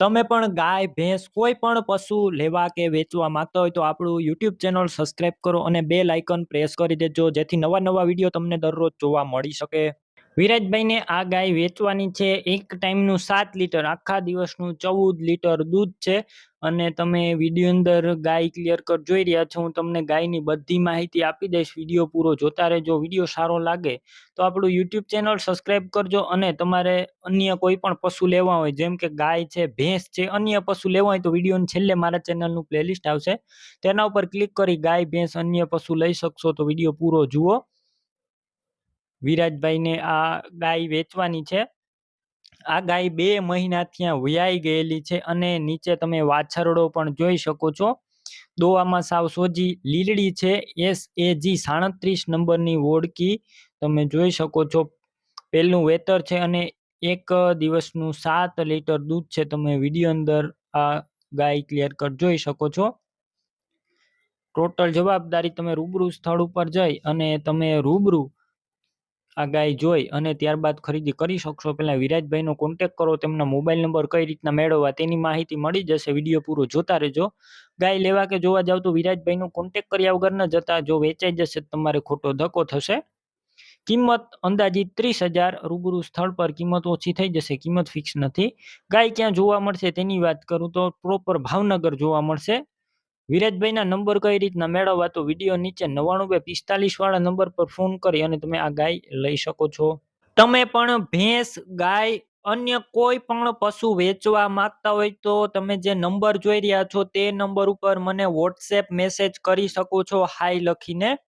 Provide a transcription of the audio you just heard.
તમે પણ ગાય, ભેંસ કોઈ પણ પશુ લેવા કે વેચવા માંગતા હોય તો આપણું YouTube ચેનલ સબસ્ક્રાઇબ કરો અને બેલ આઇકન પ્રેસ કરી દેજો જેથી નવા વિડીયો તમને દરરોજ જોવા મળી શકે. વિરાજભાઈને આ ગાય વેચવાની છે. એક ટાઈમનું 7 લીટર, આખા દિવસનું 14 લીટર દૂધ છે. અને તમે વિડીયો અંદર ગાય ક્લિયર કટ જોઈ રહ્યા છો. હું તમને ગાયની બધી માહિતી આપી દઈશ. વિડીયો પૂરો જોતા રહેજો. વિડીયો સારો લાગે તો આપણું YouTube ચેનલ સબસ્ક્રાઇબ કરજો. અને તમારે અન્ય કોઈ પણ પશુ લેવા હોય, જેમ કે ગાય છે, ભેંસ છે, અન્ય પશુ લેવા હોય તો વિડીયોની છેલ્લે મારા ચેનલનું પ્લેલિસ્ટ આવશે, તેના ઉપર ક્લિક કરી ગાય, ભેંસ, અન્ય પશુ લઈ શકશો. તો વિડીયો પૂરો જુઓ. વિરાજભાઈને આ ગાય વેચવાની છે. આ ગાય 2 મહિનાથી ત્યાં વયાઈ ગયેલી છે અને નીચે તમે વાછરડો પણ જોઈ શકો છો. દોવામાં સાવ સોજી લીલડી છે. SAG 37 નંબરની વોડકી તમે જોઈ શકો છો. પહેલું વેતર છે અને એક દિવસનું 7 લીટર દૂધ છે. તમે વિડીયો અંદર આ ગાય ક્લિયર કટ જોઈ શકો છો. ટોટલ જવાબદારી તમે રૂબરૂ સ્થળ ઉપર જઈ અને તમે રૂબરૂ આ ગાય જોઈ અને ત્યારબાદ ખરીદી કરી શકશો. પહેલા વિરાજભાઈનો કોન્ટેક્ટ કરો. તેમના મોબાઈલ નંબર કઈ રીતના મેળવવા તેની માહિતી મળી જશે. વિડીયો પૂરો જોતા રહેજો. ગાય લેવા કે જોવા જાવ તો વિરાજભાઈનો કોન્ટેક્ટ કર્યા વગર ન જતા. જો વેચાઈ જશે તમારે ખોટો ધક્કો થશે. કિંમત અંદાજિત 30,000. રૂબરૂ સ્થળ પર કિંમત ઓછી થઈ જશે. કિંમત ફિક્સ નથી. ગાય ક્યાં જોવા મળશે તેની વાત કરું તો પ્રોપર ભાવનગર જોવા મળશે. વિરાજભાઈના નંબર કઈ રીતના મેળવવા તો વિડીયો નીચે 99 45 વાળા નંબર પર ફોન કરી અને તમે આ ગાય લઈ શકો છો. તમે પણ ભેંસ, ગાય, અન્ય કોઈ પણ પશુ વેચવા માંગતા હોય તો તમે જે નંબર જોઈ રહ્યા છો તે નંબર ઉપર મને WhatsApp મેસેજ કરી શકો છો હાય લખીને.